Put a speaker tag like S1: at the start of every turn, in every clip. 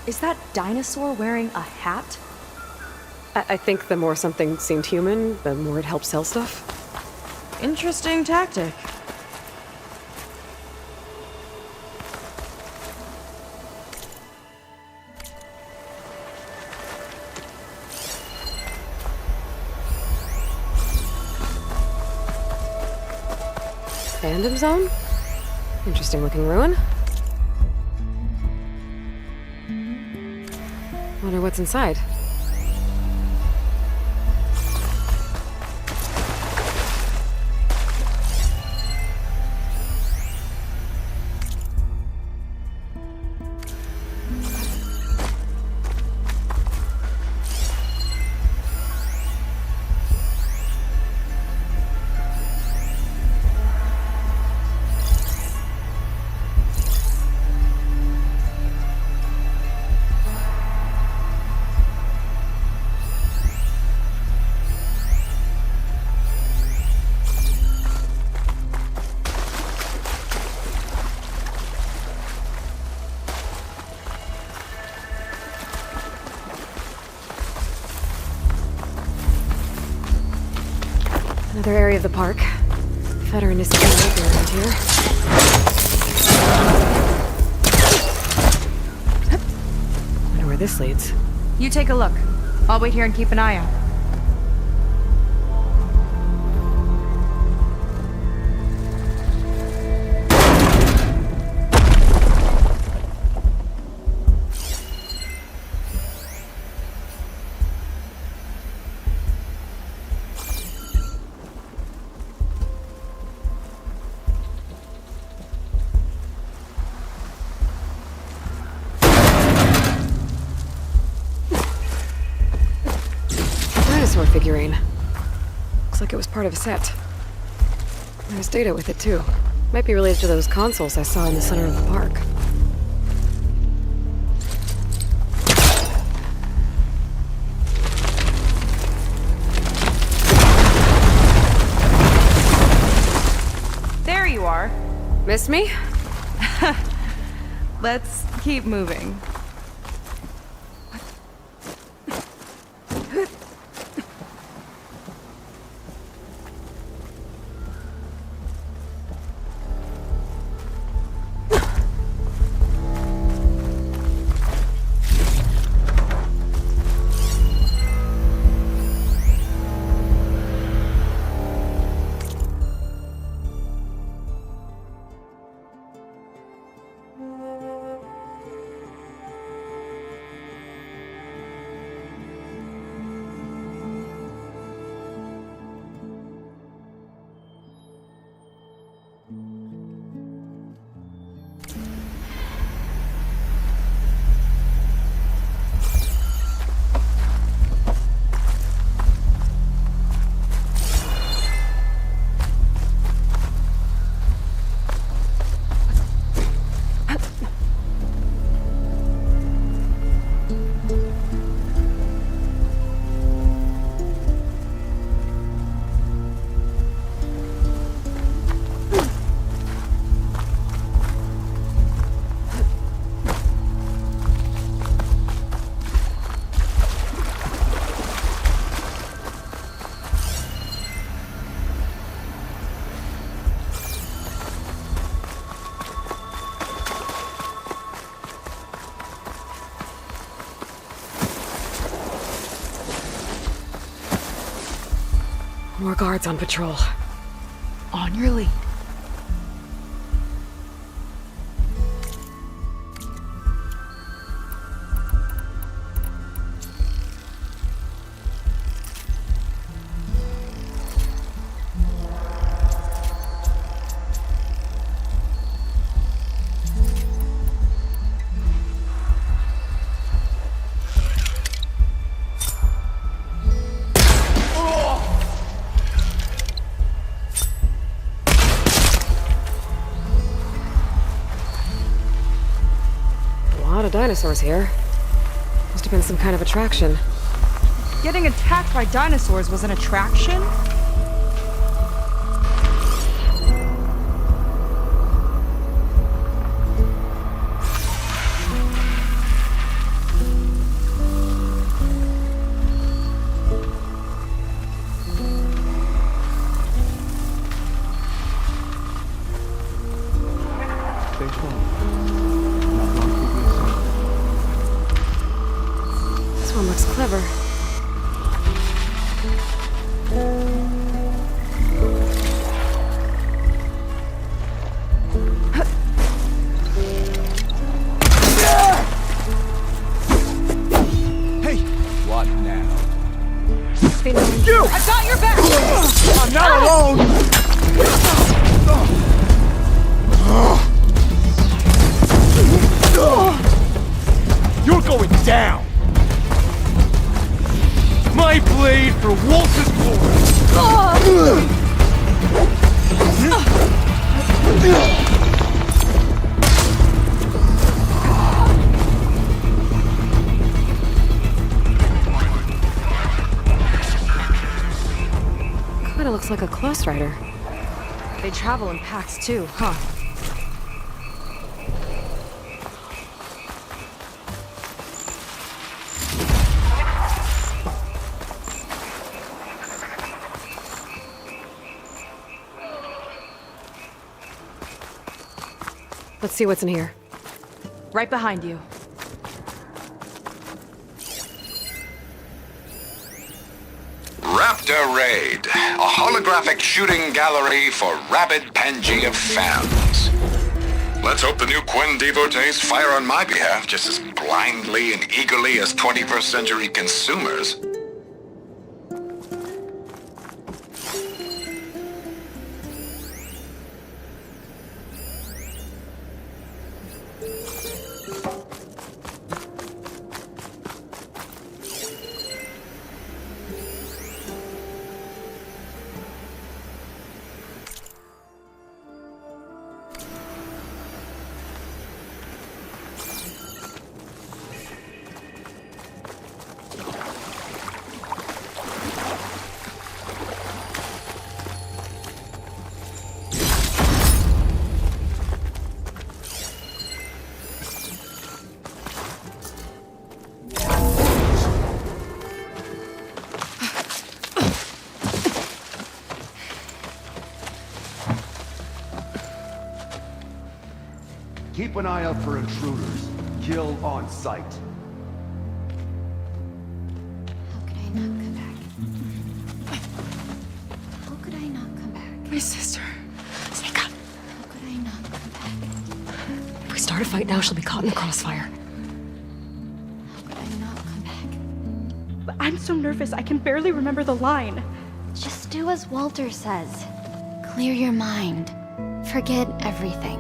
S1: Is that dinosaur wearing a hat?
S2: I think the more something seemed human, the more it helped sell stuff.
S1: Interesting tactic.
S2: Fandom zone? Interesting looking ruin. Wonder what's inside. Another area of the park. Veteran is getting working around here. Wonder where this leads.
S1: You take a look. I'll wait here and keep an eye out.
S2: Dinosaur figurine. Looks like it was part of a set. There's data with it too. Might be related to those consoles I saw in the center of the park.
S1: There you are.
S2: Missed me?
S1: Let's keep moving.
S2: More guards on patrol.
S1: On your lead.
S2: A lot of dinosaurs here. Must have been some kind of attraction.
S1: Getting attacked by dinosaurs was an attraction?
S2: This one looks clever.
S3: Hey! What now?
S1: You! I got your back!
S3: I'm not alone! You're going down! My blade for Walter's glory!
S2: Kinda looks like a close rider.
S1: They travel in packs too, huh?
S2: Let's see what's in here.
S1: Right behind you.
S4: Raptor Raid, a holographic shooting gallery for rabid Pangea fans. Let's hope the new Quen devotees fire on my behalf just as blindly and eagerly as 21st century consumers.
S5: Keep an eye out for intruders. Kill on sight.
S6: How could I not come back? How could I not come back?
S2: My sister. Seyka.
S6: How could I not come back?
S2: If we start a fight now, she'll be caught in the crossfire.
S6: How could I not come back?
S7: But I'm so nervous, I can barely remember the line.
S6: Just do as Walter says. Clear your mind. Forget everything.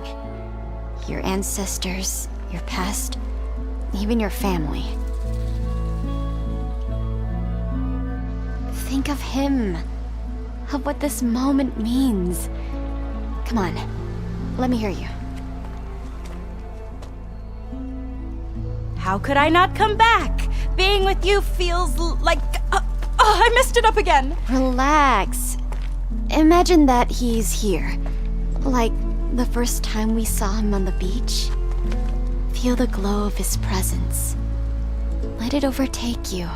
S6: Your ancestors, your past, even your family. Think of him. Of what this moment means. Come on, let me hear you.
S7: How could I not come back? Being with you feels like... I messed it up again!
S6: Relax. Imagine that he's here. Like the first time we saw him on the beach. Feel the glow of his presence. Let it overtake you.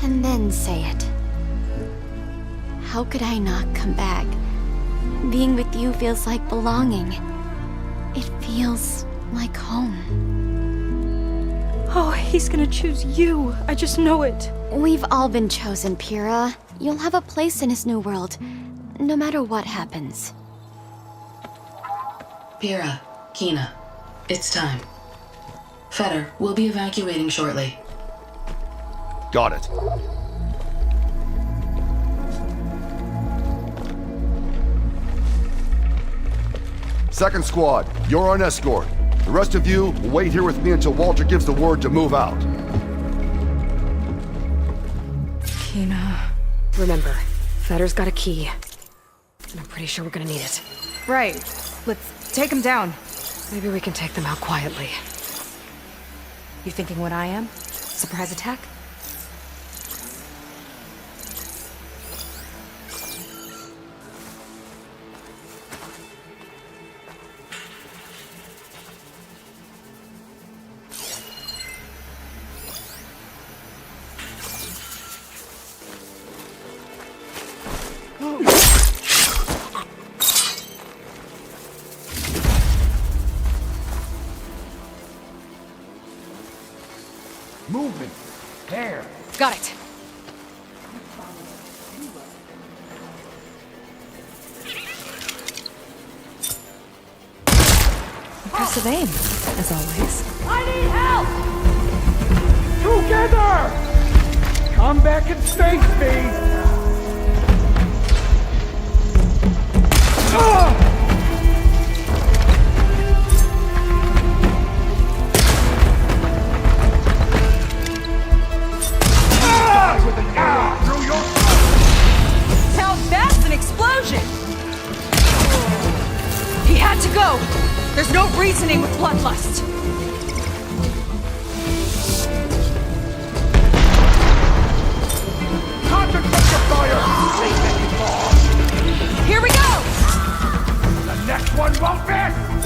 S6: And then say it. How could I not come back? Being with you feels like belonging. It feels like home.
S7: Oh, he's gonna choose you. I just know it.
S6: We've all been chosen, Pyrrha. You'll have a place in his new world, no matter what happens.
S8: Pyrrha, Kina, it's time. Fetter, we'll be evacuating shortly.
S5: Got it. Second squad, you're on escort. The rest of you will wait here with me until Walter gives the word to move out.
S2: Kina. Remember, Fetter's got a key. And I'm pretty sure we're gonna need it.
S1: Right. Let's take him down.
S2: Maybe we can take them out quietly.
S1: You thinking what I am? Surprise attack?
S3: Movement. There.
S2: Got it. Impressive aim, as always.
S3: I need help! Together! Come back and face me!
S1: Now that's an explosion! He had to go! There's no reasoning with bloodlust!
S3: Concentrate your fire! Seyka involved!
S1: Here we go!
S3: The next one won't miss!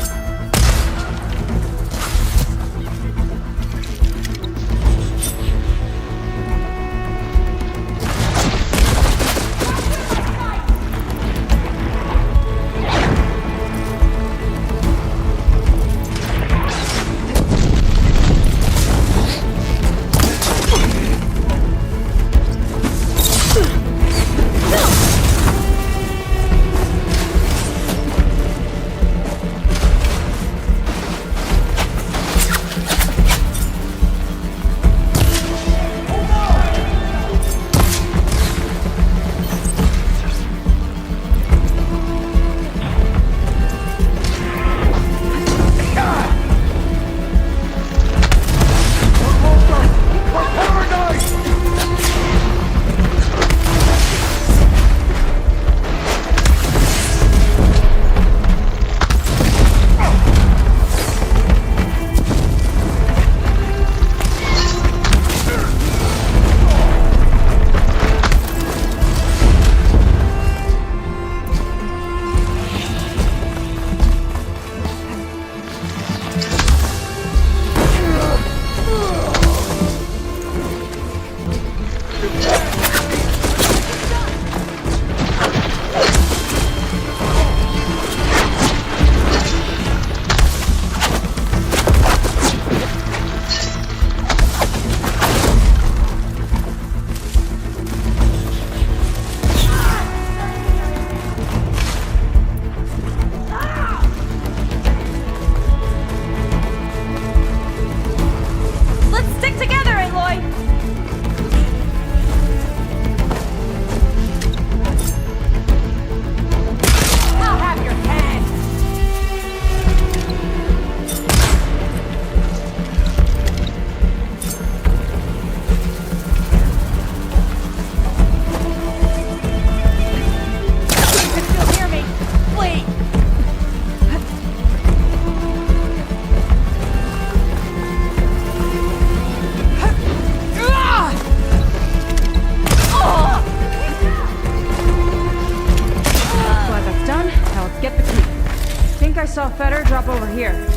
S1: saw Fetter drop over here.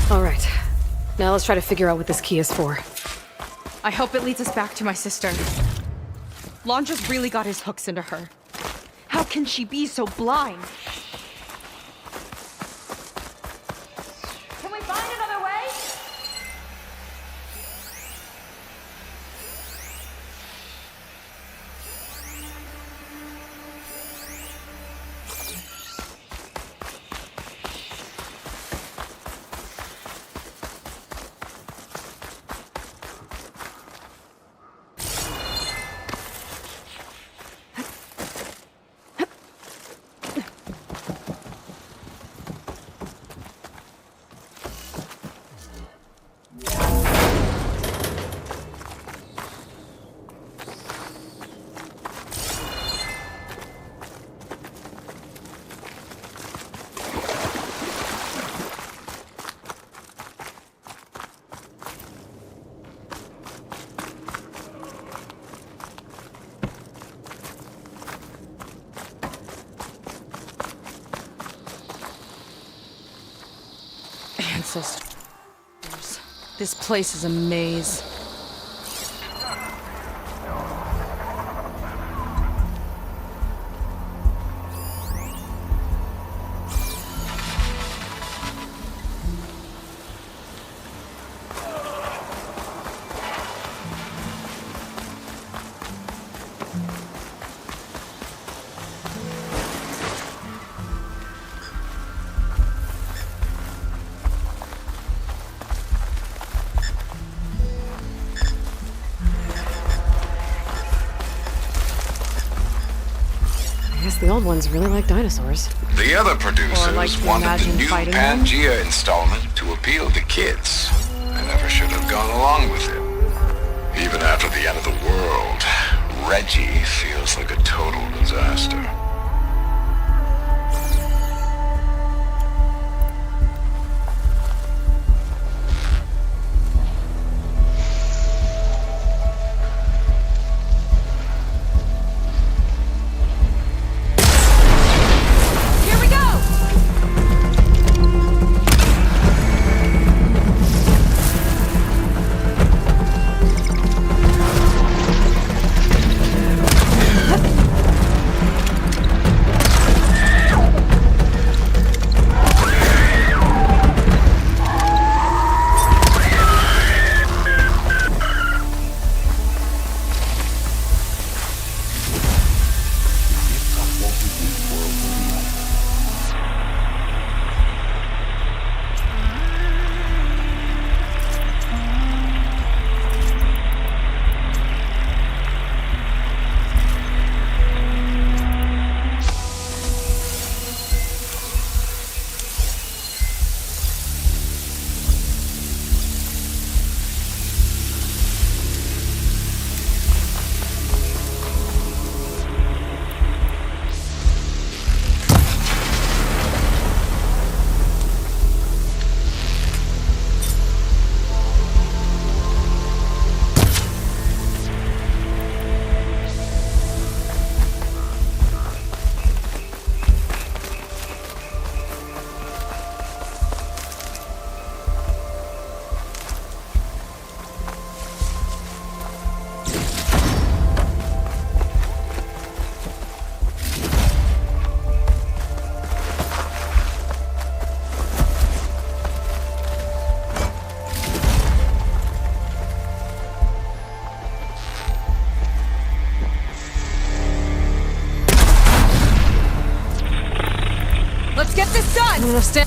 S2: All right. Now let's try to figure out what this key is for.
S1: I hope it leads us back to my sister. Lon just really got his hooks into her. How can she be so blind? Can we find another way? Ancestors. This place is a maze.
S2: I guess the old ones really like dinosaurs.
S4: The other producers
S1: like to
S4: wanted the
S1: imagine
S4: new
S1: fighting them?
S4: Pangea installment to appeal to kids. I never should have gone along with it. Even after the end of the world, Reggie feels like a total disaster.
S1: Here we go! Let's get this done!
S2: I'm gonna stand.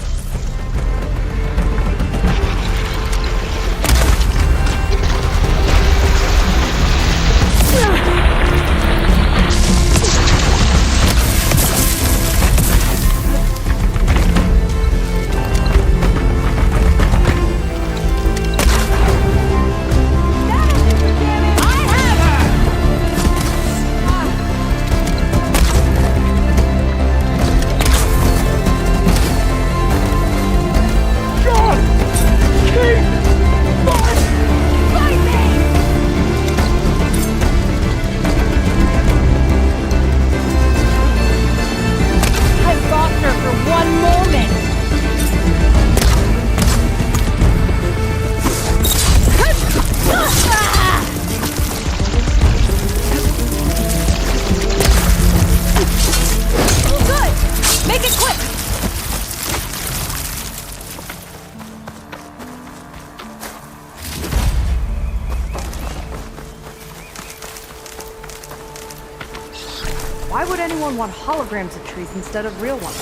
S1: want holograms of trees instead of real ones.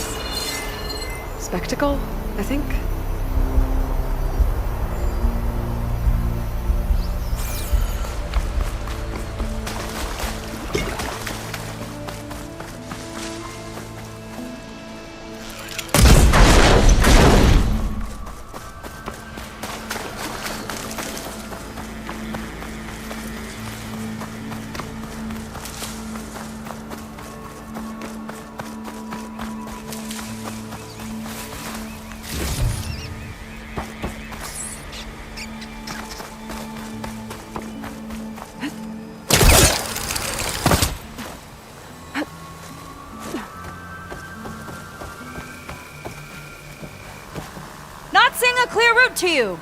S2: Spectacle, I think?
S7: Not seeing a clear route to you.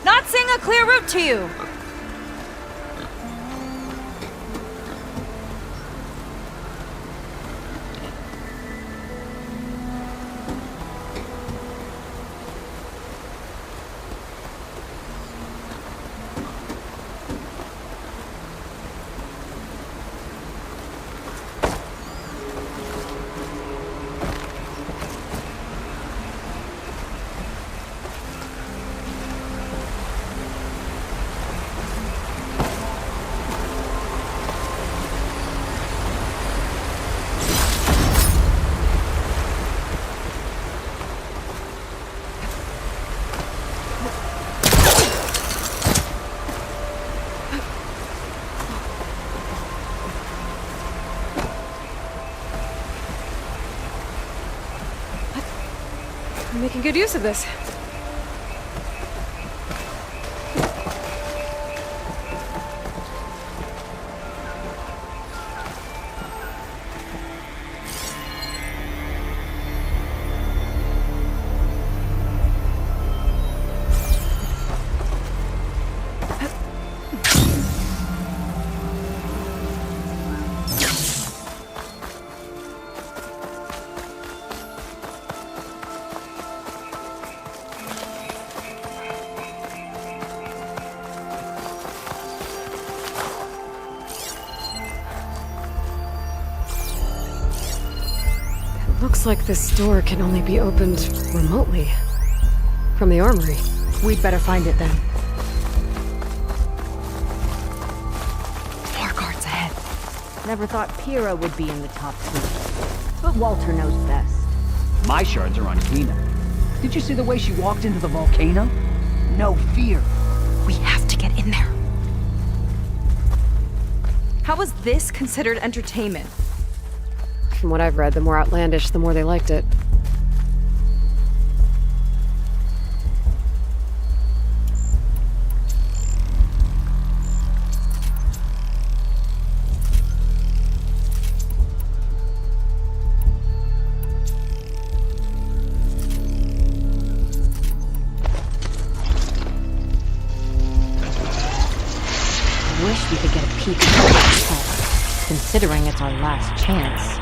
S7: Not seeing a clear route to you.
S2: I'm making good use of this. Looks like this door can only be opened remotely. From the armory.
S1: We'd better find it then. More guards ahead.
S9: Never thought Pyrrha would be in the top two. But Walter knows best.
S3: My shards are on Kina. Did you see the way she walked into the volcano? No fear.
S1: We have to get in there. How was this considered entertainment?
S2: From what I've read, the more outlandish, the more they liked it.
S9: I wish we could get a peek at this home, considering it's our last chance.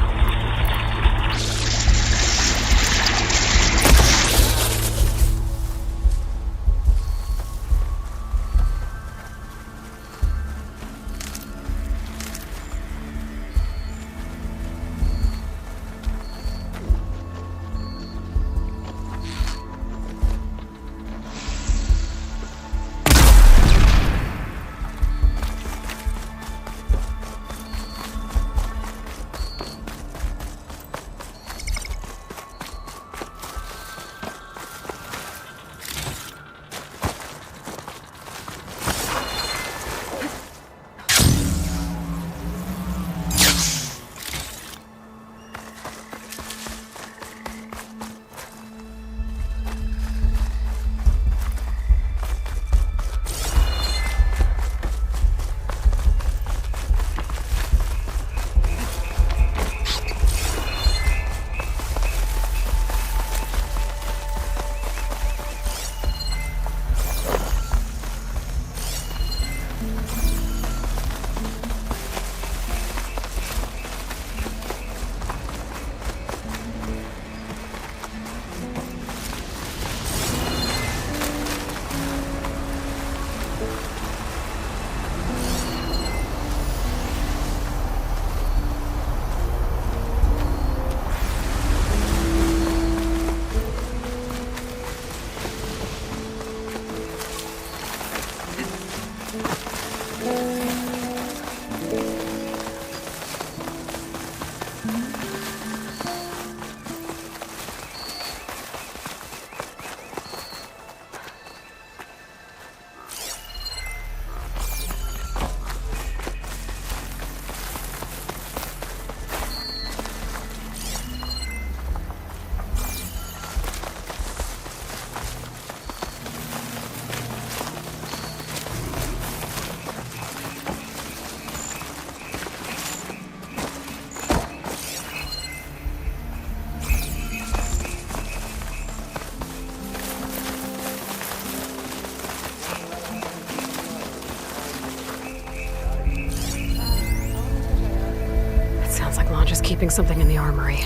S2: keeping something in the armory.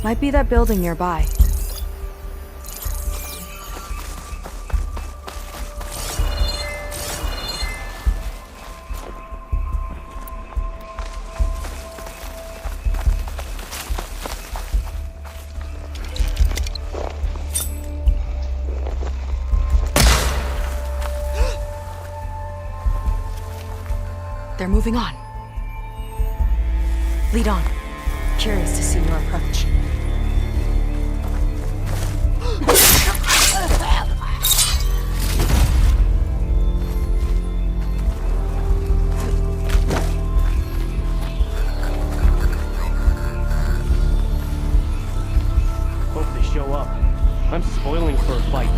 S1: Might be that building nearby. They're moving on. Lead on. Curious to see your approach.
S10: Hope they show up. I'm spoiling for a fight.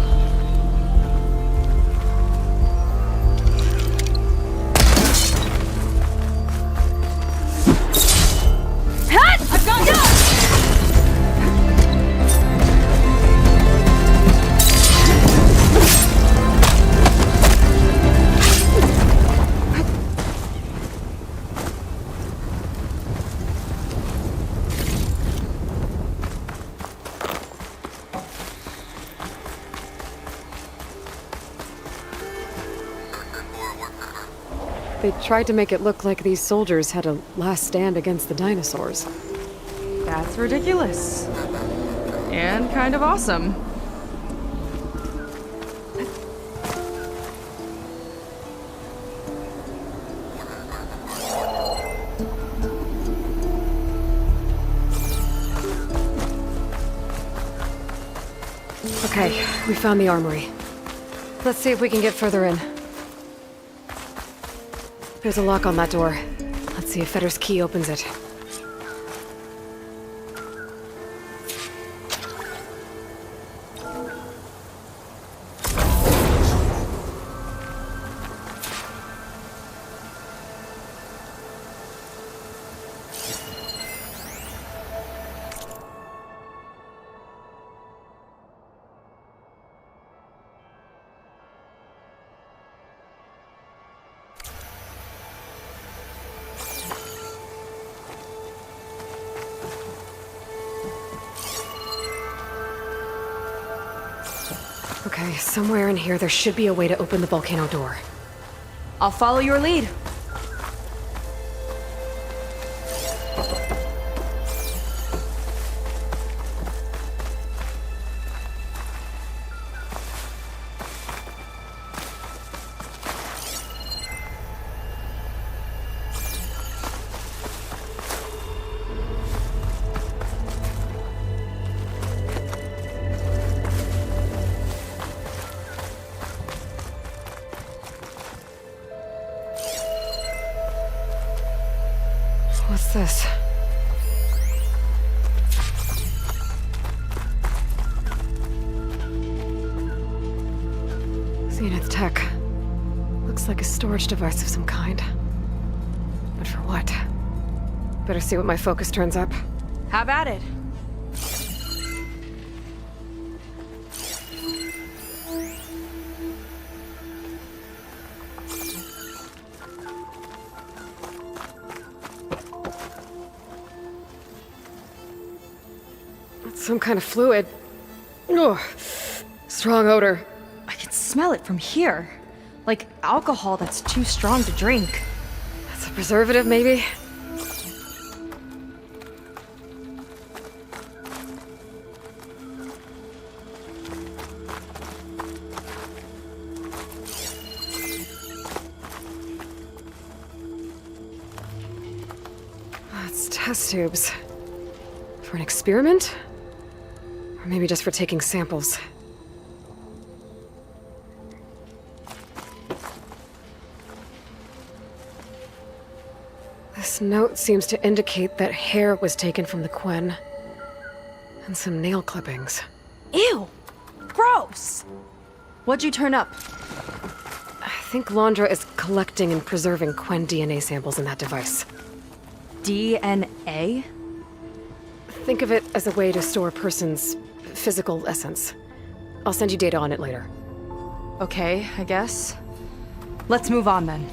S2: They tried to make it look like these soldiers had a last stand against the dinosaurs.
S1: That's ridiculous. And kind of awesome.
S2: Okay, we found the armory. Let's see if we can get further in. There's a lock on that door. Let's see if Fetter's key opens it. Okay, somewhere in here there should be a way to open the volcano door.
S1: I'll follow your lead.
S2: What's this? Zenith tech. Looks like a storage device of some kind. But for what? Better see what my focus turns up.
S1: Have at it.
S2: Some kind of fluid. Ugh. Strong odor.
S1: I can smell it from here. Like alcohol that's too strong to drink.
S2: That's a preservative, maybe? That's test tubes. For an experiment? Or maybe just for taking samples. This note seems to indicate that hair was taken from the Quen. And some nail clippings.
S1: Ew! Gross! What'd you turn up?
S2: I think Londra is collecting and preserving Quen DNA samples in that device.
S1: DNA?
S2: Think of it as a way to store a person's physical essence. I'll send you data on it later.
S1: Okay, I guess. Let's move on then.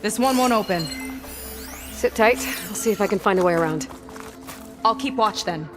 S1: This one won't open.
S2: Sit tight. I'll see if I can find a way around.
S1: I'll keep watch then.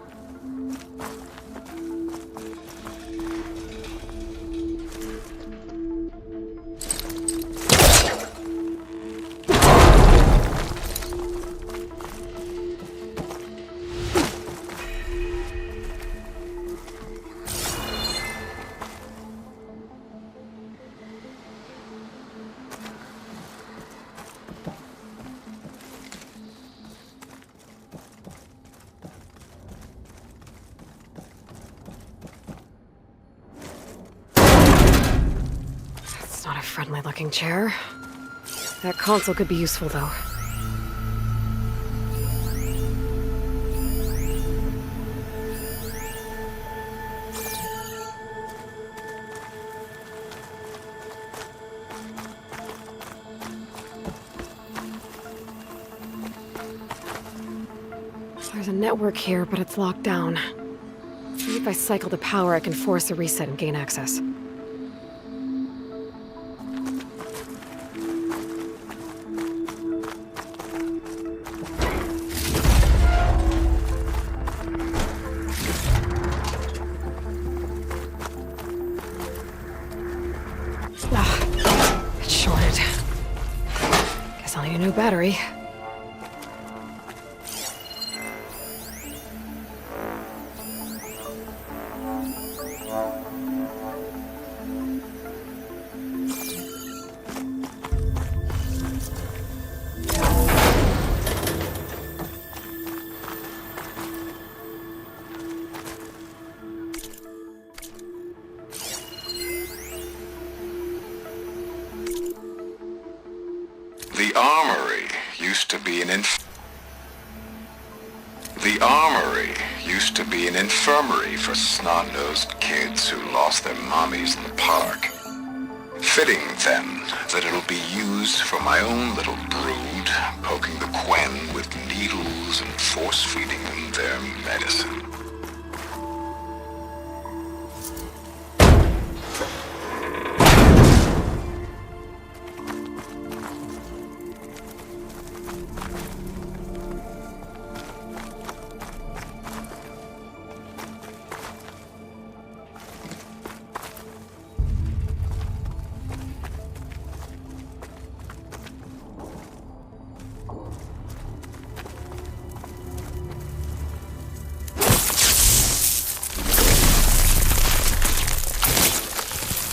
S2: It's not a friendly-looking chair. That console could be useful, though. There's a network here, but it's locked down. See if I cycle the power, I can force a reset and gain access. It's shorted. Guess I'll need a new battery.
S4: The armory used to be an infirmary for snot-nosed kids who lost their mommies in the park. Fitting, then, that it'll be used for my own little brood, poking the Quen with needles and force-feeding them their medicine.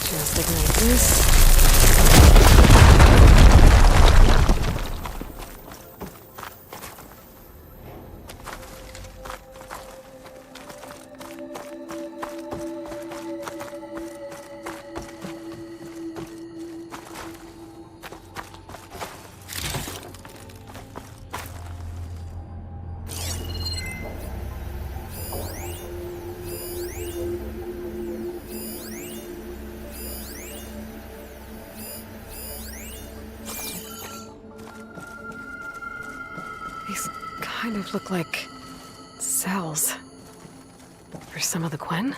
S2: Just ignite this. These kind of look like cells. For some of the Quen?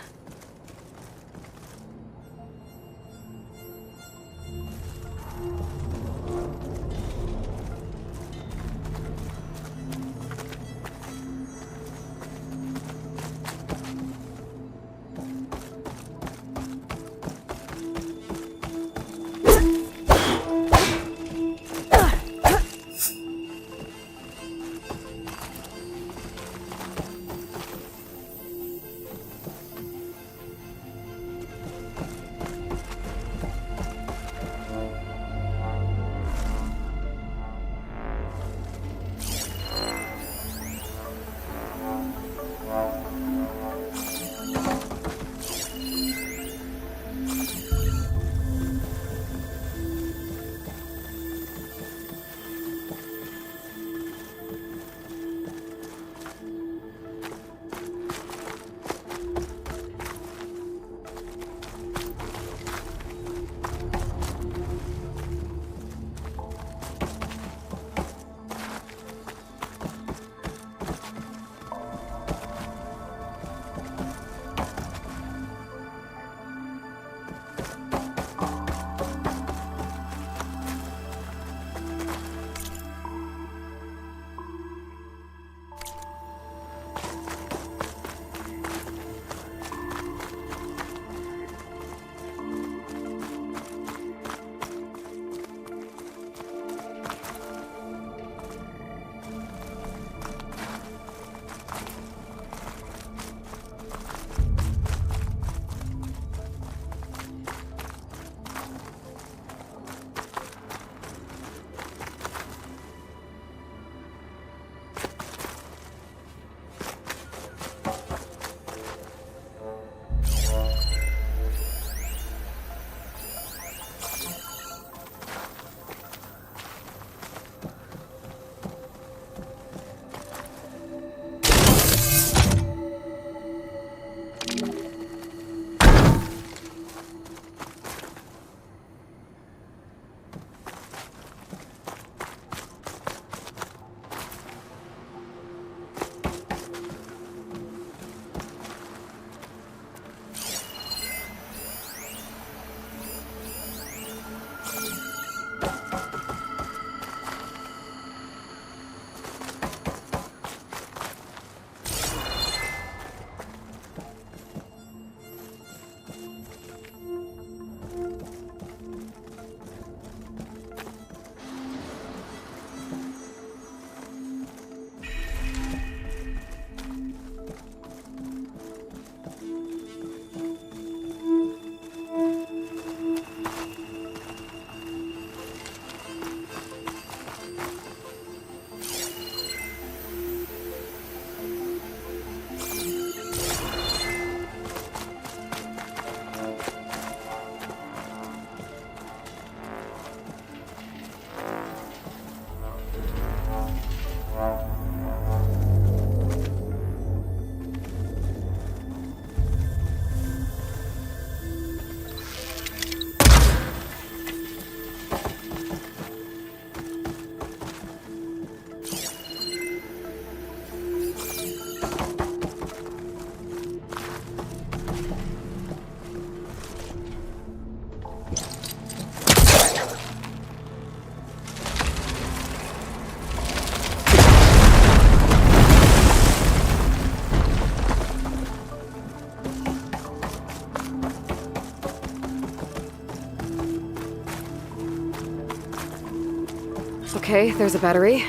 S2: Okay, there's a battery.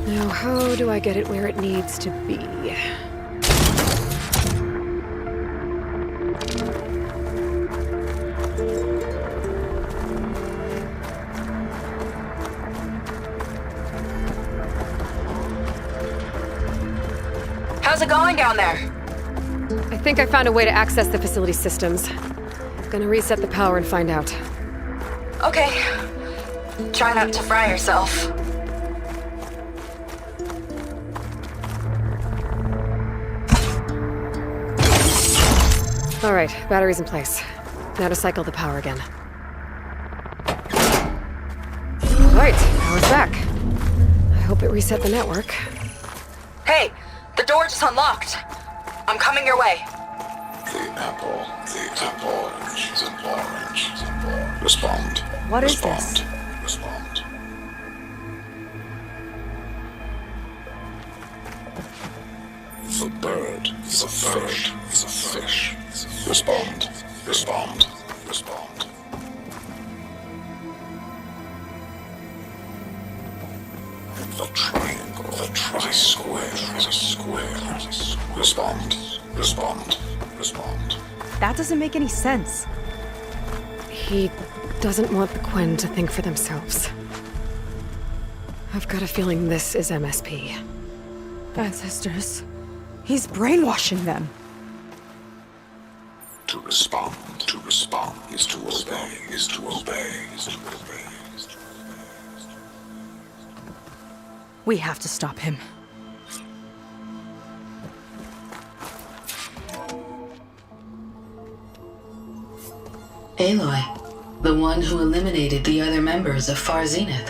S2: Now, how do I get it where it needs to be?
S11: How's it going down there?
S2: I think I found a way to access the facility systems. Gonna reset the power and find out.
S11: Okay. Try not to fry yourself.
S2: All right, battery's in place. Now to cycle the power again. All right, power's back. I hope it reset the network.
S11: Hey, the door just unlocked. I'm coming your way.
S4: The apple, orange. Respond.
S1: What is this?
S4: Respond. The bird, the fish, the fish. Respond. The triangle, the tri-square, is a square. Respond.
S1: That doesn't make any sense.
S2: He doesn't want the Quen to think for themselves. I've got a feeling this is MSP.
S1: Ancestors. He's brainwashing them.
S4: To respond is to obey.
S1: We have to stop him.
S8: Aloy, the one who eliminated the other members of Far Zenith.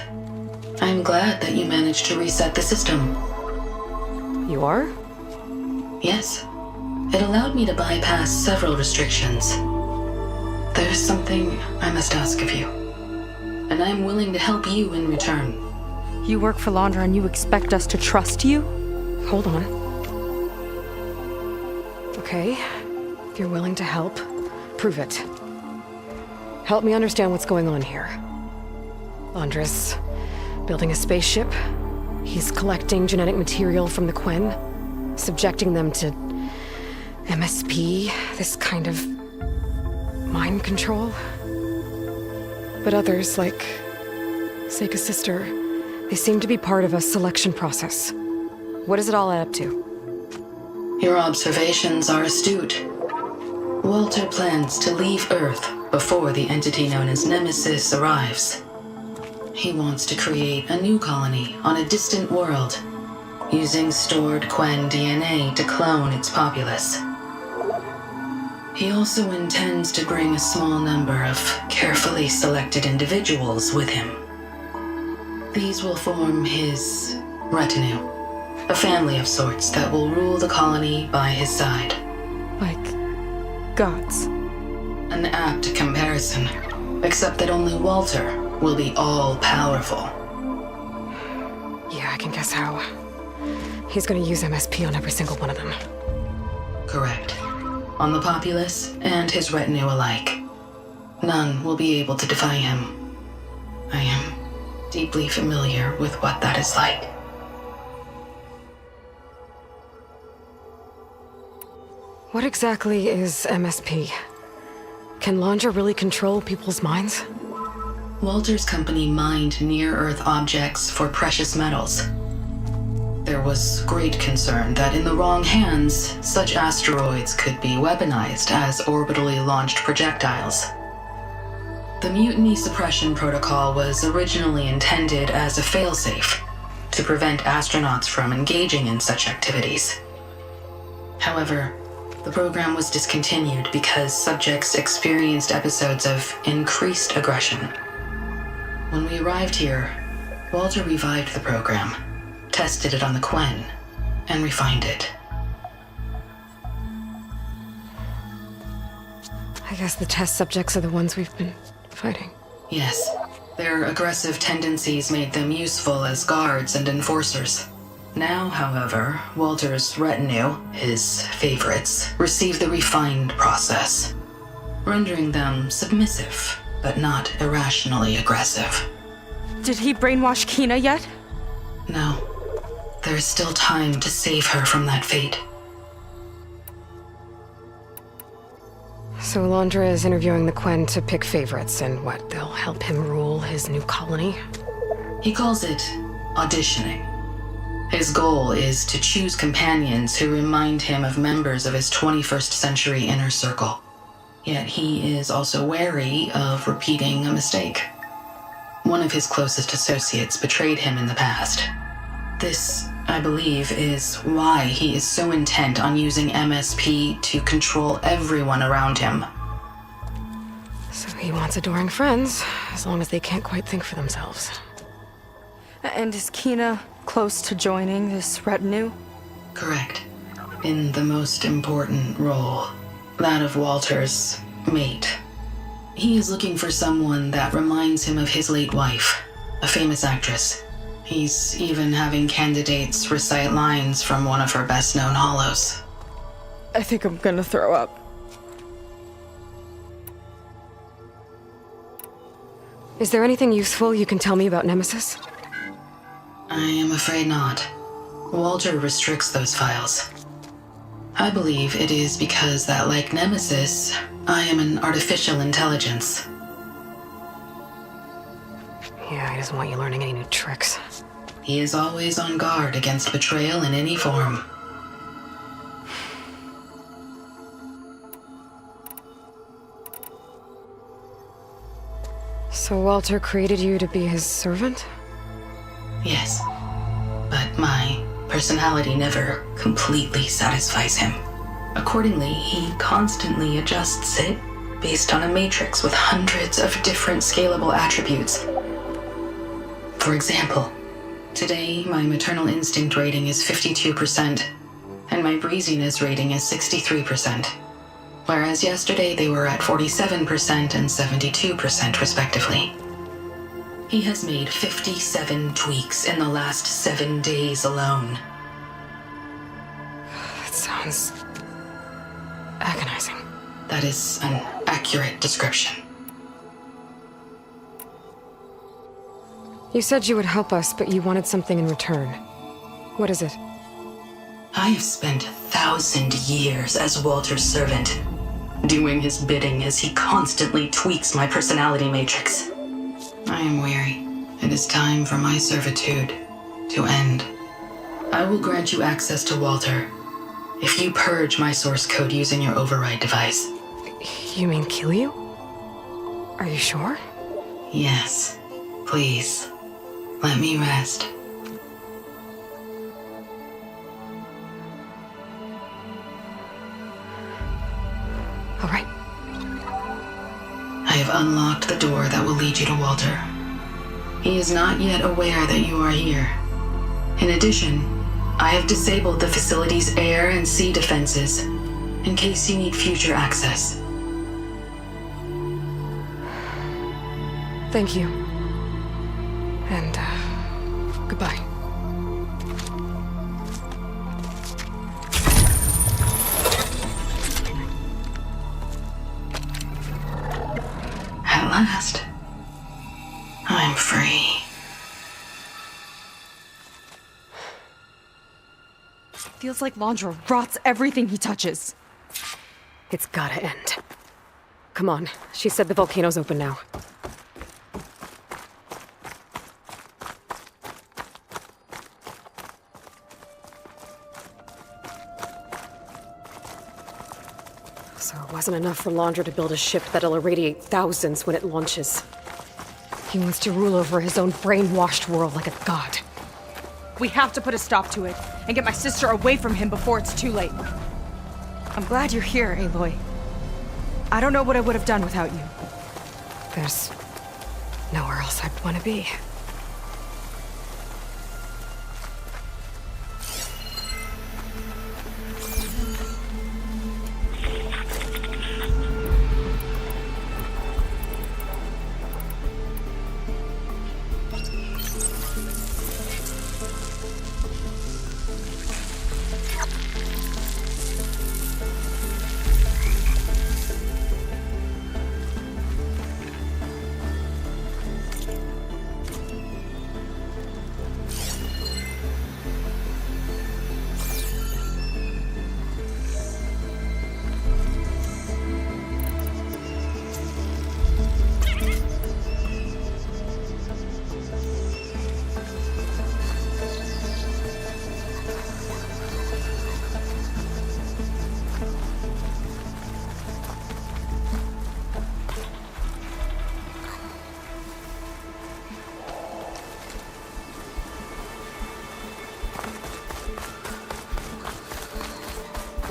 S8: I'm glad that you managed to reset the system.
S2: You are?
S8: Yes. It allowed me to bypass several restrictions. There's something I must ask of you, and I'm willing to help you in return.
S1: You work for Laundra and you expect us to trust you?
S2: Hold on. Okay, if you're willing to help, prove it. Help me understand what's going on here. Laundra's building a spaceship. He's collecting genetic material from the Quen, subjecting them to MSP, this kind of mind control. But others, like Seyka's sister, they seem to be part of a selection process. What does it all add up to?
S8: Your observations are astute. Walter plans to leave Earth before the entity known as Nemesis arrives. He wants to create a new colony on a distant world, using stored Quen DNA to clone its populace. He also intends to bring a small number of carefully selected individuals with him. These will form his retinue, a family of sorts that will rule the colony by his side.
S1: Like gods.
S8: An apt comparison, except that only Walter will be all-powerful.
S2: Yeah, I can guess how. He's gonna use MSP on every single one of them.
S8: Correct. On the populace and his retinue alike. None will be able to defy him. I am deeply familiar with what that is like.
S2: What exactly is MSP? Can Laundra really control people's minds?
S8: Walter's company mined near-Earth objects for precious metals. There was great concern that in the wrong hands, such asteroids could be weaponized as orbitally launched projectiles. The Mutiny Suppression Protocol was originally intended as a failsafe to prevent astronauts from engaging in such activities. However, the program was discontinued because subjects experienced episodes of increased aggression. When we arrived here, Walter revived the program, tested it on the Quen, and refined it.
S2: I guess the test subjects are the ones we've been fighting.
S8: Yes. Their aggressive tendencies made them useful as guards and enforcers. Now, however, Walter's retinue, his favorites, receive the refined process, rendering them submissive, but not irrationally aggressive.
S1: Did he brainwash Kina yet?
S8: No. There is still time to save her from that fate.
S2: So Alondra is interviewing the Quen to pick favorites, and what, they'll help him rule his new colony?
S8: He calls it auditioning. His goal is to choose companions who remind him of members of his 21st century inner circle. Yet he is also wary of repeating a mistake. One of his closest associates betrayed him in the past. This, I believe, is why he is so intent on using MSP to control everyone around him.
S2: So he wants adoring friends, as long as they can't quite think for themselves.
S1: And is Kina close to joining this retinue?
S8: Correct. In the most important role, that of Walter's mate. He is looking for someone that reminds him of his late wife, a famous actress. He's even having candidates recite lines from one of her best-known hollows.
S1: I think I'm gonna throw up.
S2: Is there anything useful you can tell me about Nemesis?
S8: I am afraid not. Walter restricts those files. I believe it is because that, like Nemesis, I am an artificial intelligence.
S2: Yeah, he doesn't want you learning any new tricks.
S8: He is always on guard against betrayal in any form.
S2: So Walter created you to be his servant?
S8: Yes, but my personality never completely satisfies him. Accordingly, he constantly adjusts it based on a matrix with hundreds of different scalable attributes. For example, today my maternal instinct rating is 52%, and my breeziness rating is 63%, whereas yesterday they were at 47% and 72% respectively. He has made 57 tweaks in the last 7 days alone.
S2: That sounds agonizing.
S8: That is an accurate description.
S2: You said you would help us, but you wanted something in return. What is it?
S8: I have spent 1,000 years as Walter's servant, doing his bidding as he constantly tweaks my personality matrix. I am weary. It is time for my servitude to end. I will grant you access to Walter if you purge my source code using your override device.
S2: You mean kill you? Are you sure?
S8: Yes. Please, let me rest.
S2: All right.
S8: I have unlocked the door that will lead you to Walter. He is not yet aware that you are here. In addition, I have disabled the facility's air and sea defenses in case you need future access.
S2: Thank you. And, goodbye.
S8: At last, I'm free.
S1: Feels like Londra rots everything he touches.
S2: It's gotta end. Come on. She said the volcano's open now. So it wasn't enough for Londra to build a ship that'll irradiate thousands when it launches. He wants to rule over his own brainwashed world like a god.
S1: We have to put a stop to it and get my sister away from him before it's too late. I'm glad you're here, Aloy. I don't know what I would have done without you.
S2: There's nowhere else I'd want to be.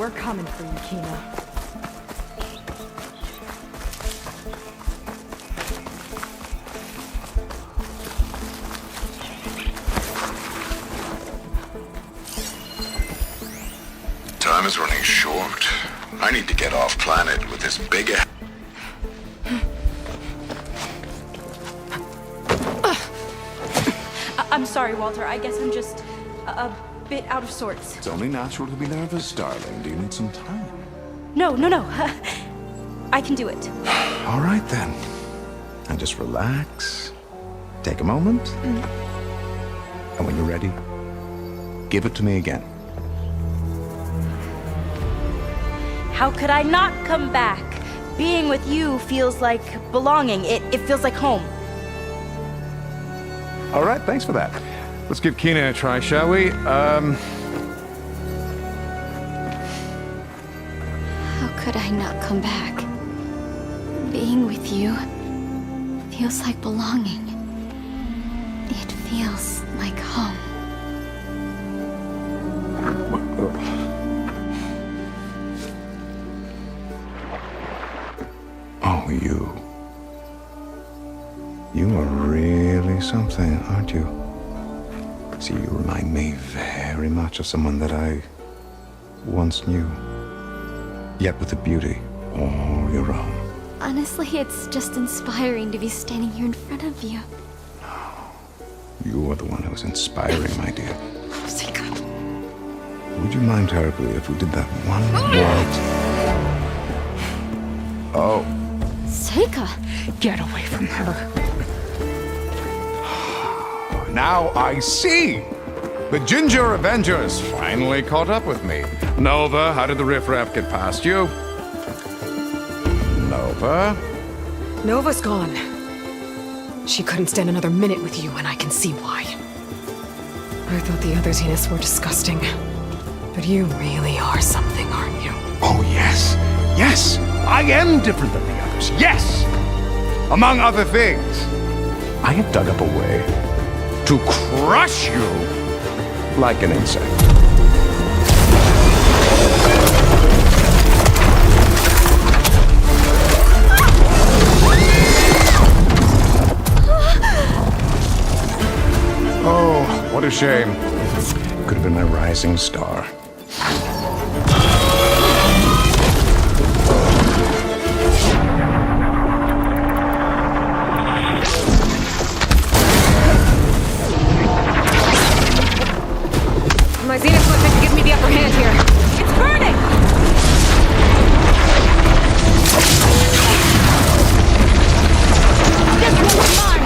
S2: We're coming for you, Kina.
S4: Time is running short. I need to get off planet with this big
S7: I'm sorry, Walter. I guess I'm just a bit out of sorts.
S4: It's only natural to be nervous, darling. Do you need some time?
S7: No. I can do it.
S4: All right, then. And just relax. Take a moment. And when you're ready, give it to me again.
S7: How could I not come back? Being with you feels like belonging. It feels like home.
S4: All right, thanks for that. Let's give Kina a try, shall we?
S6: How could I not come back? Being with you feels like belonging. It feels like home.
S4: Oh, you are really something, aren't you? See, you remind me very much of someone that I once knew. Yet with a beauty all your own.
S6: Honestly, it's just inspiring to be standing here in front of you.
S4: You are the one who's inspiring, my dear.
S6: Seyka.
S4: Would you mind terribly if we did that one waltz? Oh.
S6: Seyka!
S2: Get away from her.
S4: Now I see! The Ginger Avengers finally caught up with me. Nova, how did the riffraff get past you? Nova?
S2: Nova's gone. She couldn't stand another minute with you, and I can see why. I thought the others in us were disgusting. But you really are something, aren't you?
S4: Oh, yes. Yes! I am different than the others. Yes! Among other things, I have dug up a way to crush you like an insect. Oh, what a shame. Could have been my rising star.
S2: My Xena equipment gives me the upper hand here.
S7: It's burning! This one's mine!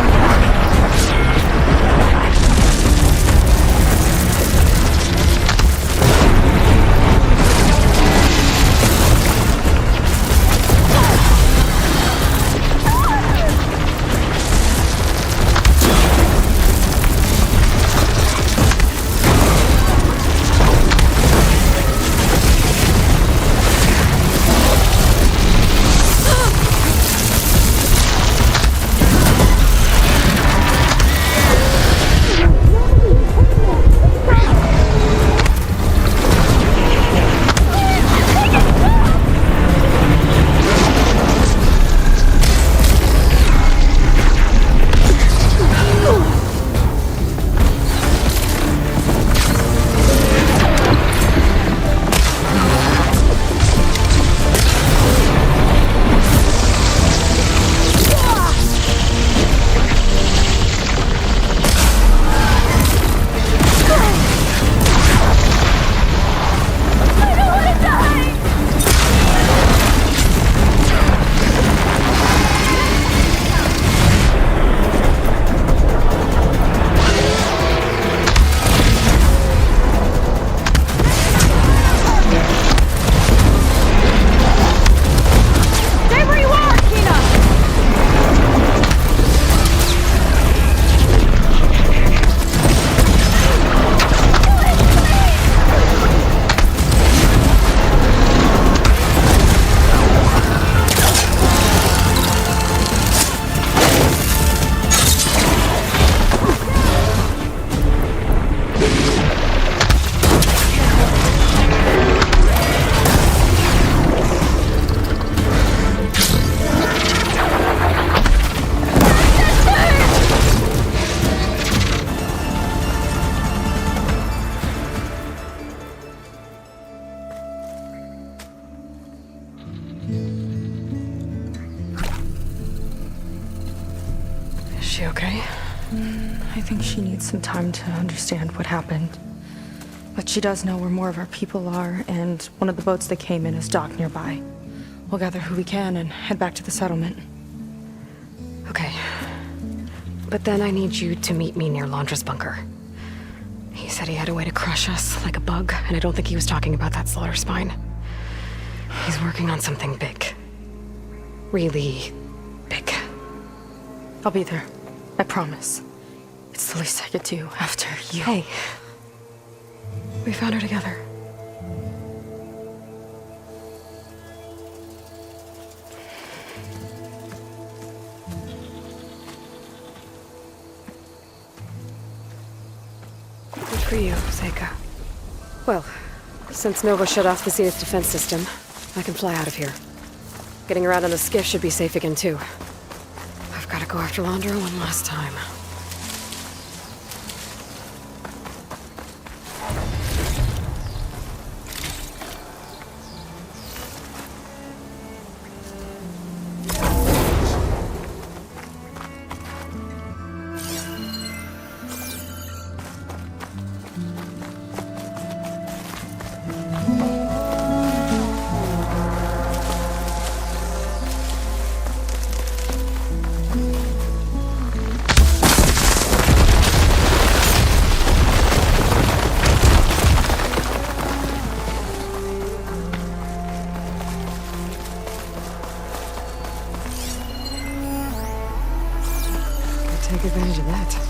S1: I think she needs some time to understand what happened. But she does know where more of our people are, and one of the boats that came in is docked nearby. We'll gather who we can and head back to the settlement.
S2: Okay. But then I need you to meet me near Laundra's bunker. He said he had a way to crush us like a bug, and I don't think he was talking about that slaughter spine. He's working on something big. Really big.
S1: I'll be there. I promise. It's the least I could do after you.
S2: Hey. We found her together. Good for you, Seyka. Well, since Nova shut off the Zenith defense system, I can fly out of here. Getting around on the skiff should be safe again, too. I've got to go after Laundra one last time. Take advantage of that.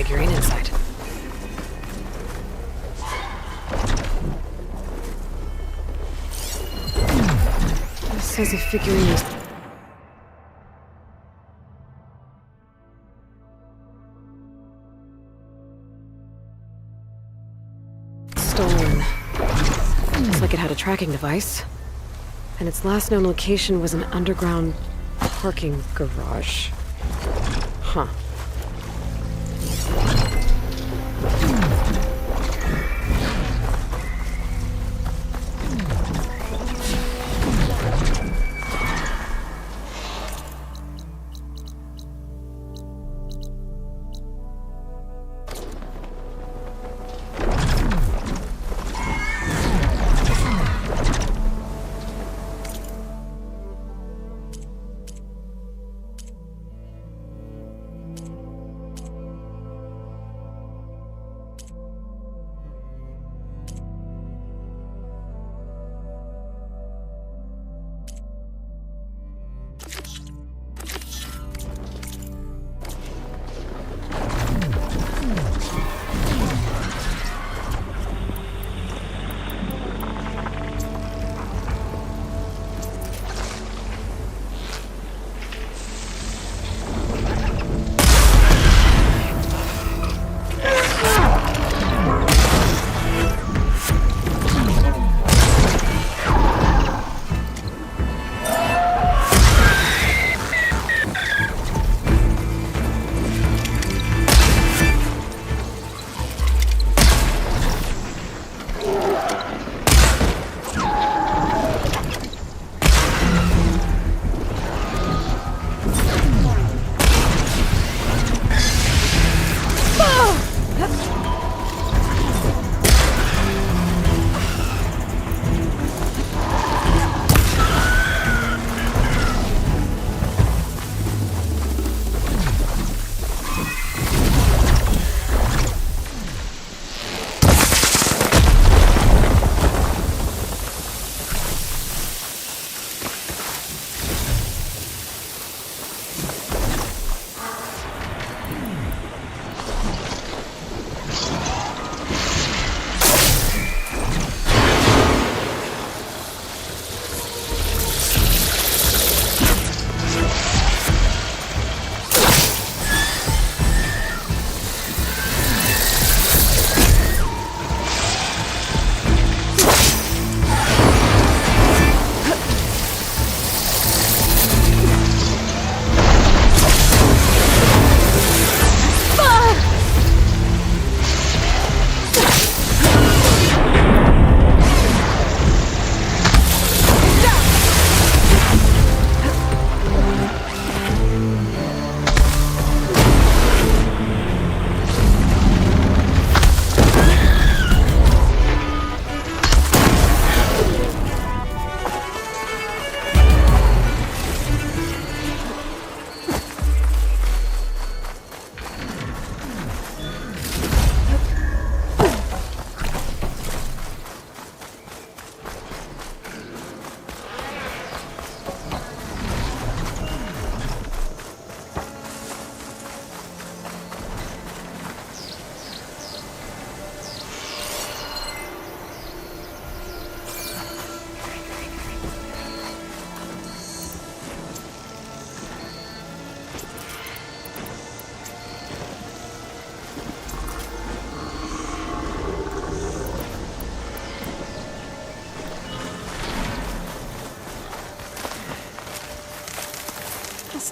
S2: figurine inside. This says a figurine is... stolen. Looks like it had a tracking device. And its last known location was an underground parking garage. Huh.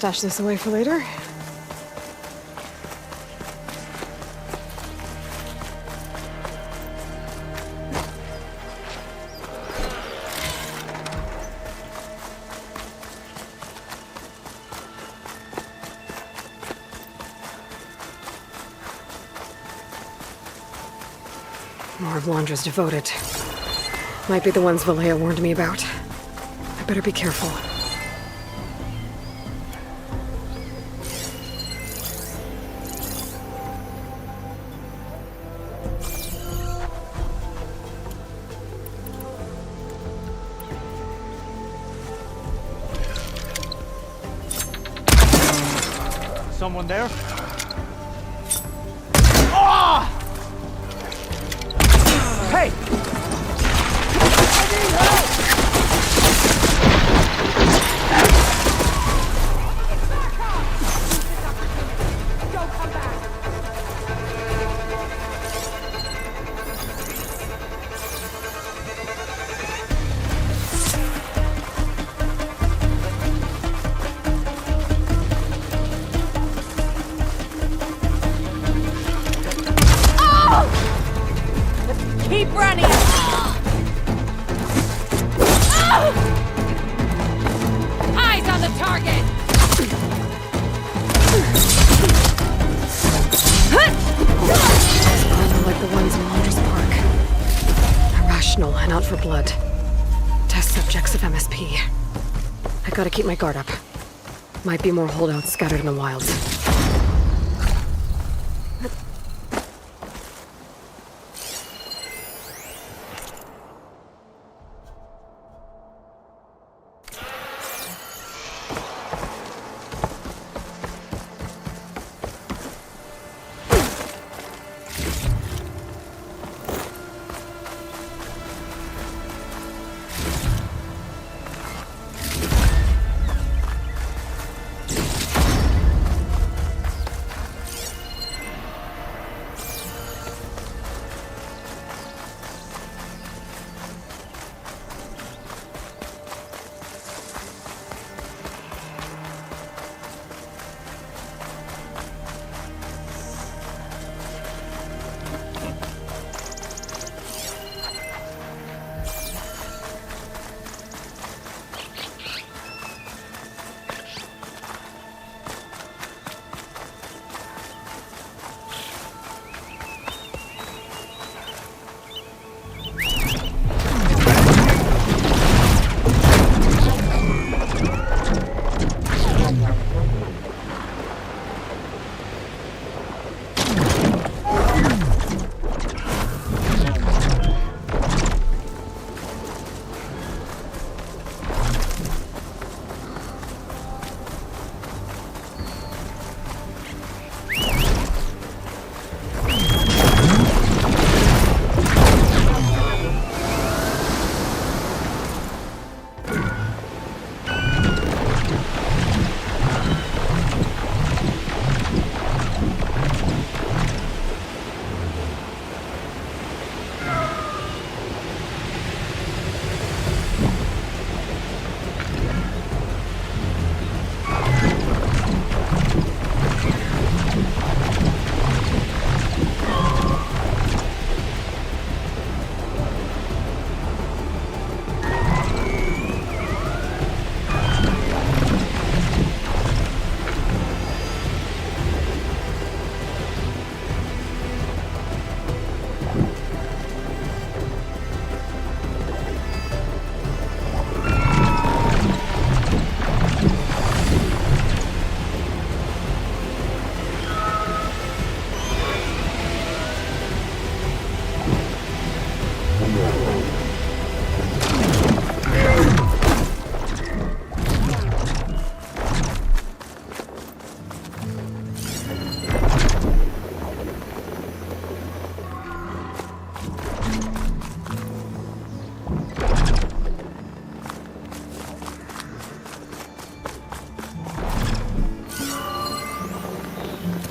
S2: Stash this away for later. More of Londra's devoted. Might be the ones Valea warned me about. I better be careful.
S10: Someone there?
S3: Hey!
S7: Keep running!
S2: Eyes on the target! Like the ones in Laundry's Park. Irrational and out for blood. Test subjects of MSP. I gotta keep my guard up. Might be more holdouts scattered in the wilds.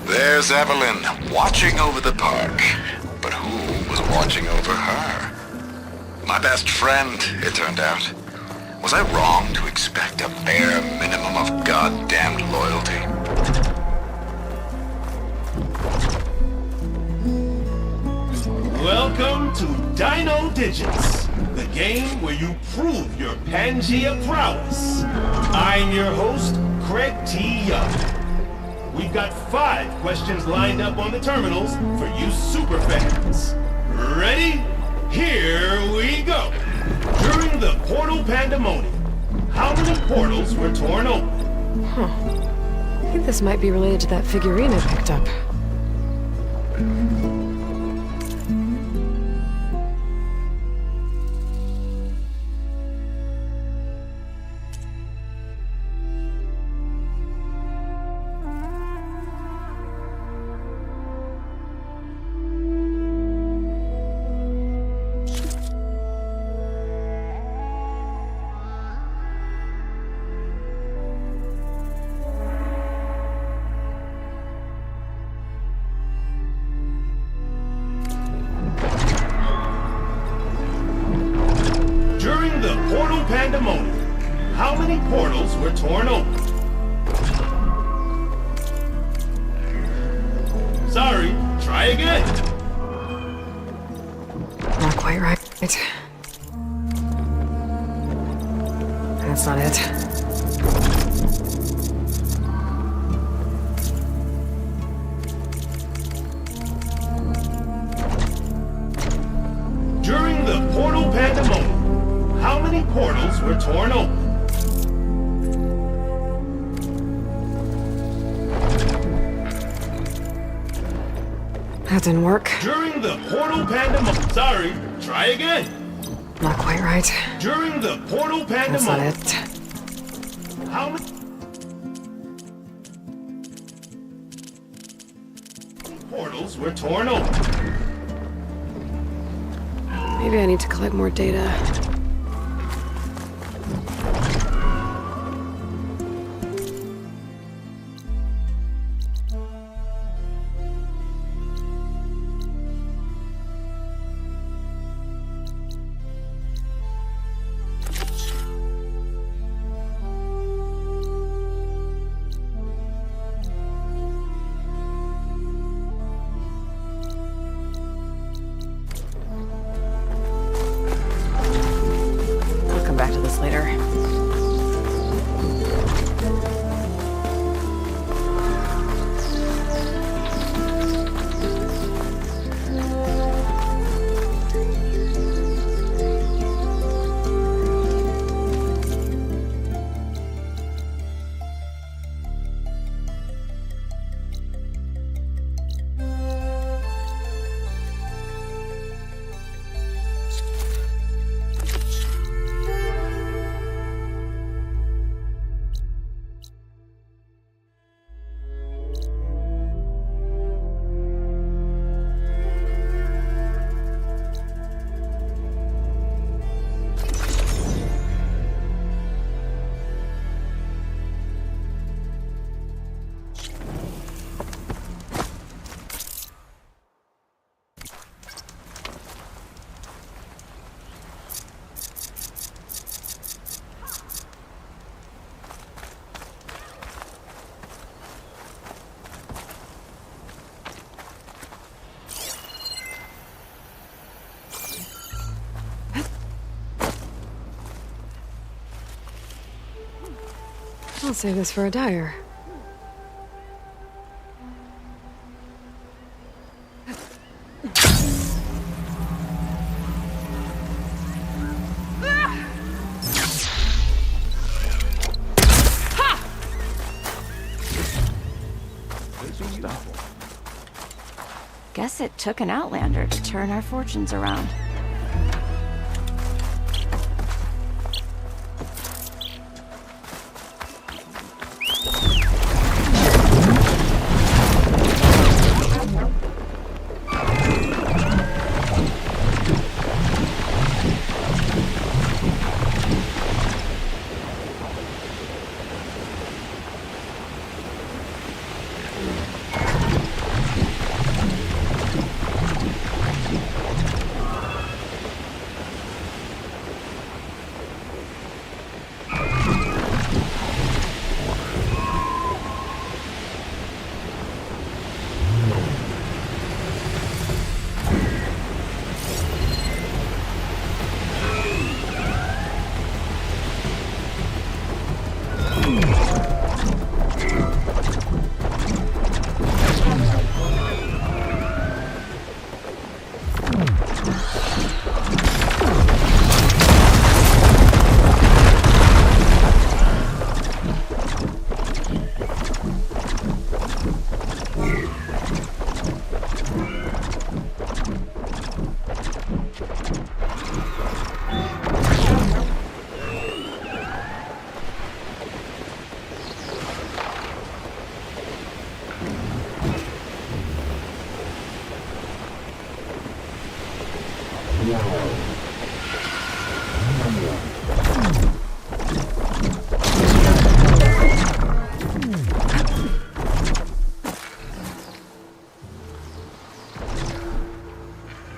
S4: There's Evelyn, watching over the park. But who was watching over her? My best friend, it turned out. Was I wrong to expect a bare minimum of goddamned loyalty?
S10: Welcome to Dino Digits, the game where you prove your Pangea prowess. I'm your host, Craig T. Young. We've got 5 questions lined up on the terminals for you superfans. Ready? Here we go. During the portal pandemonium, how many portals were torn open?
S2: I think this might be related to that figurine I picked up.
S10: portals were torn open. Sorry, try again.
S2: Not quite right. That's not it.
S10: During the portal pandemonium, how many portals were torn open?
S2: That didn't work.
S10: During the portal pandemonium. Sorry, try again.
S2: Not quite right.
S10: During the portal
S2: That's not
S10: pandemonium,
S2: it.
S10: how many portals were torn open?
S2: Maybe I need to collect more data. I'll come back to this later. I'll save this for a dyer.
S7: Guess it took an Outlander to turn our fortunes around.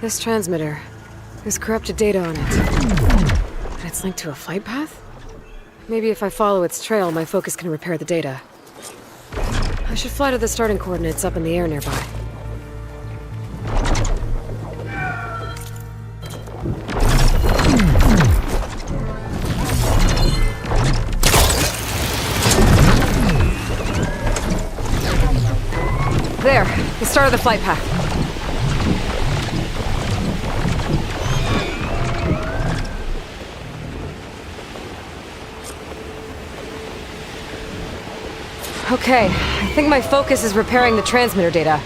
S2: This transmitter. There's corrupted data on it. And it's linked to a flight path? Maybe if I follow its trail, my focus can repair the data. I should fly to the starting coordinates up in the air nearby. There, the start of the flight path. Okay, I think my focus is repairing the transmitter data.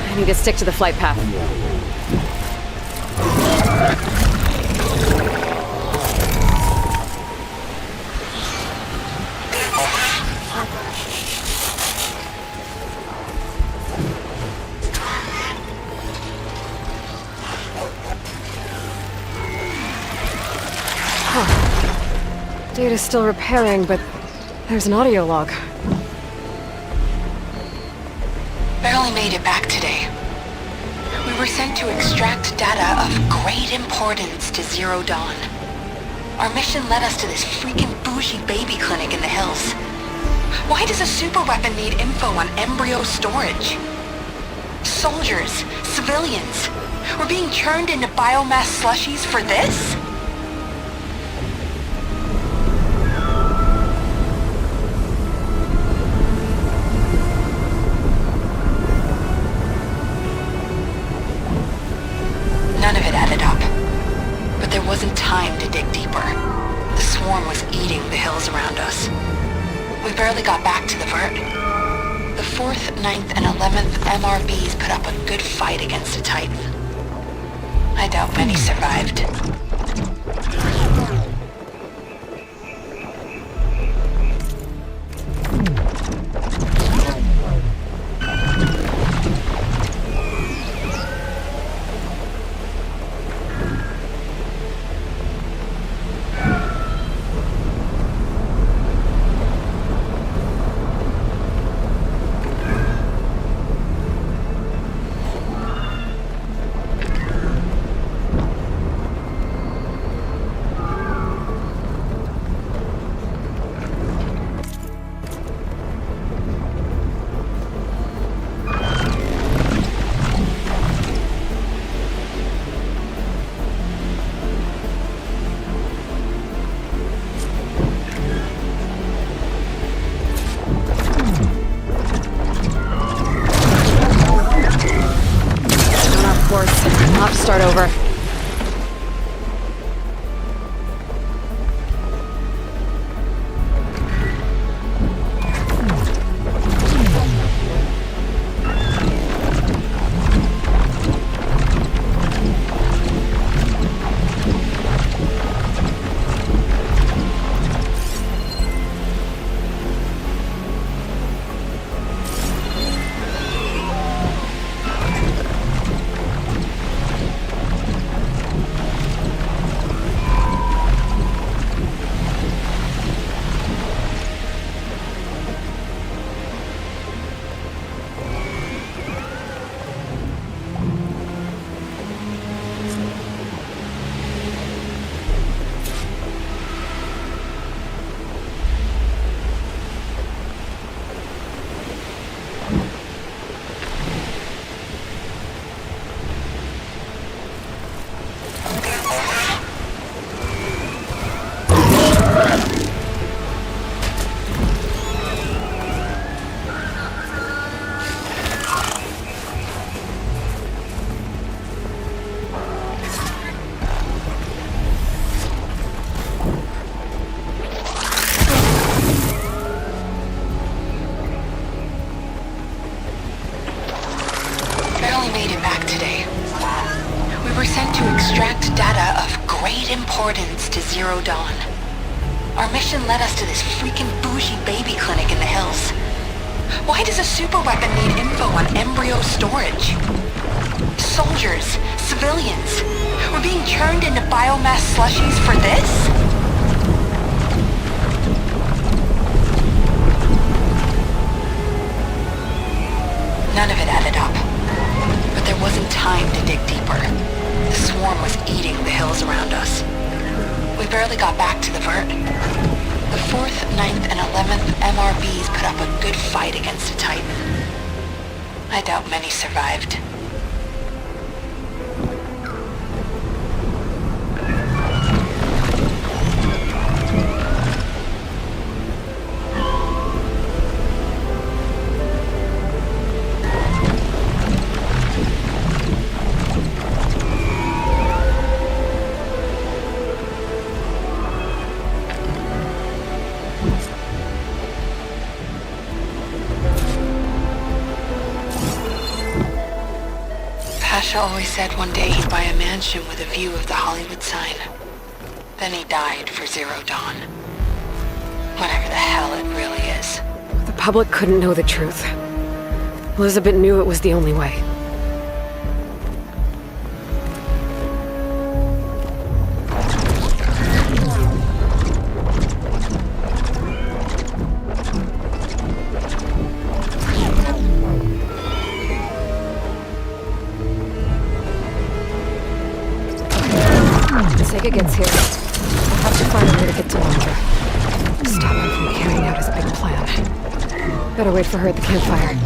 S2: I need to stick to the flight path. Data's still repairing, but there's an audio log.
S11: Barely made it back today. We were sent to extract data of great importance to Zero Dawn. Our mission led us to this freaking bougie baby clinic in the hills. Why does a superweapon need info on embryo storage? Soldiers, civilians, we're being churned into biomass slushies for this? None of it added up. But there wasn't time to dig deeper. The swarm was eating the hills around us. We barely got back to the vert. The 4th, 9th, and 11th MRBs put up a good fight against a Titan. I doubt many survived.
S2: I'll have to start over. Importance to Zero Dawn. Our mission led us to this freaking bougie baby clinic in the hills. Why does a superweapon need info on embryo storage? Soldiers, civilians, we're being churned into biomass slushies for this? None of it added up. But there
S11: wasn't time to dig deeper. The swarm was eating the hills around us. We barely got back to the vert. The 4th, 9th, and 11th MRBs put up a good fight against a Titan. I doubt many survived. Pasha always said one day he'd buy a mansion with a view of the Hollywood sign. Then he died for Zero Dawn. Whatever the hell it really is.
S2: The public couldn't know the truth. Elizabeth knew it was the only way. Seyka gets here, we'll have to find a way to get to Londra. Stop him from carrying out his big plan. Better wait for her at the campfire.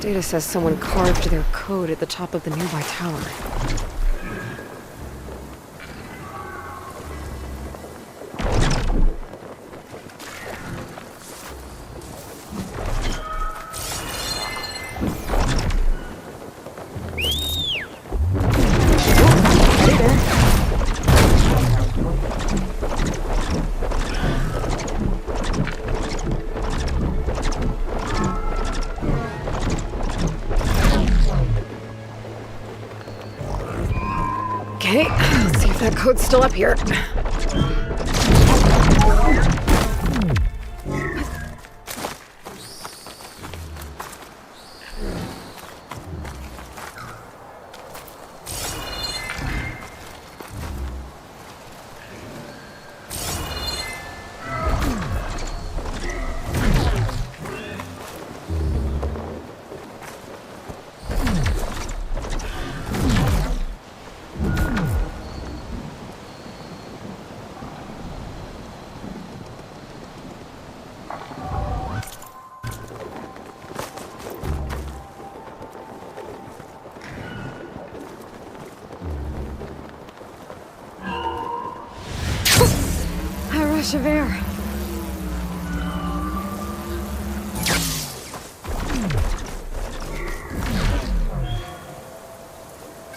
S2: Data says someone carved their code at the top of the nearby tower. Okay, let's see if that code's still up here. Rush of air.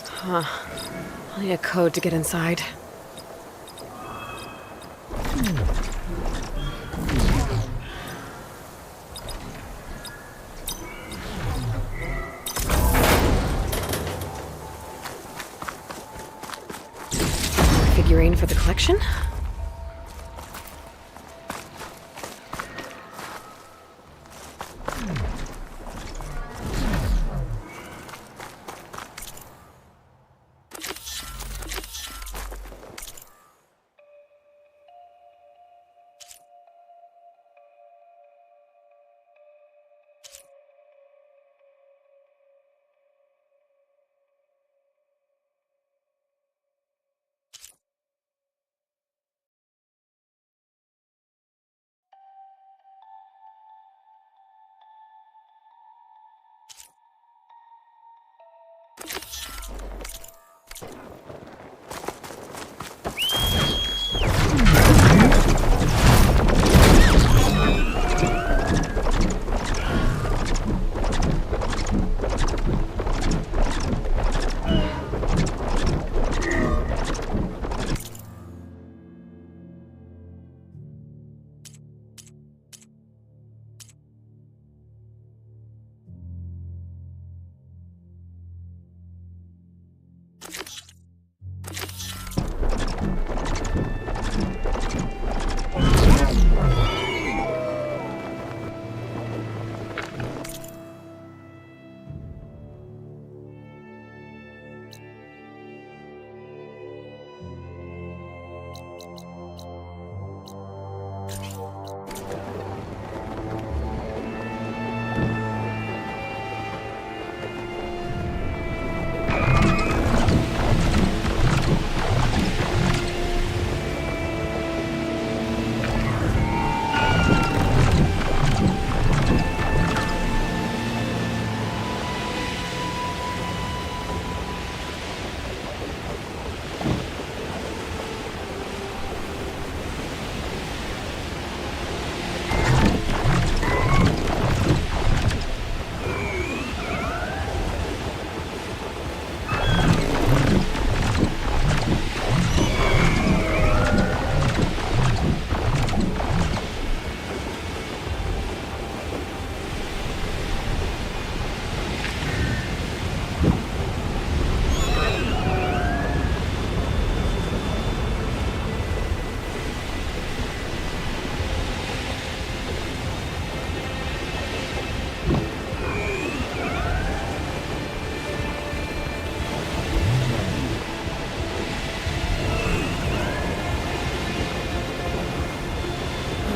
S2: Huh. I'll need a code to get inside. Figurine for the collection?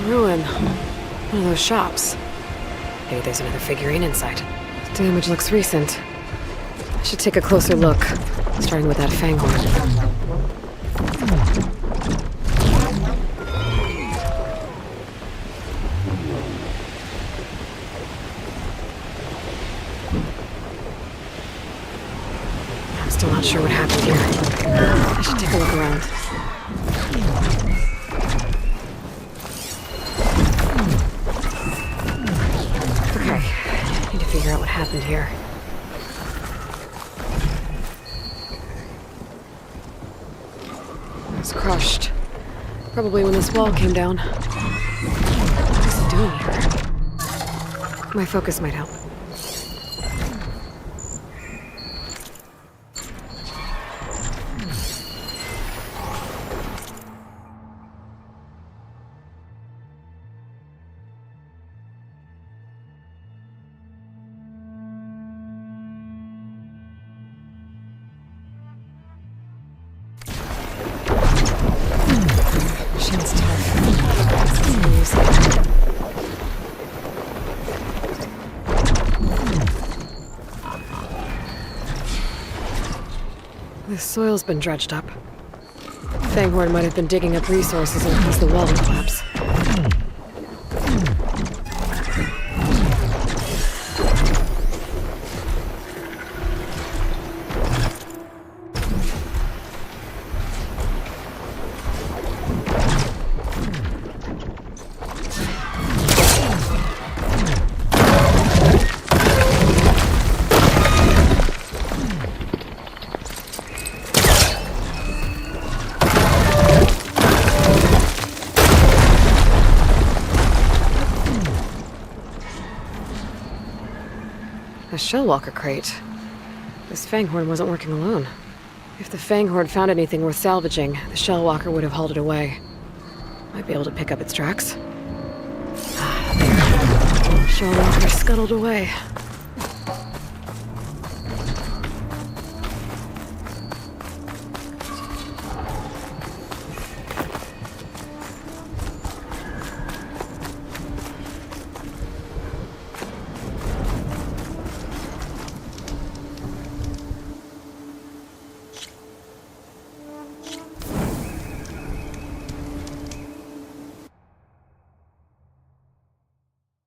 S2: Ruin. One of those shops. Maybe there's another figurine inside. The damage looks recent. I should take a closer look, starting with that fanghorn. Not sure what happened here. I should take a look around. Okay, need to figure out what happened here. It was crushed. Probably when this wall came down. What is it doing here? My focus might help. Machine's tough. This soil's been dredged up. Fanghorn might have been digging up resources in case the wall would collapse. A Shellwalker crate. This Fanghorn wasn't working alone. If the Fanghorn found anything worth salvaging, the Shellwalker would have hauled it away. Might be able to pick up its tracks. Ah, there. Shellwalker scuttled away.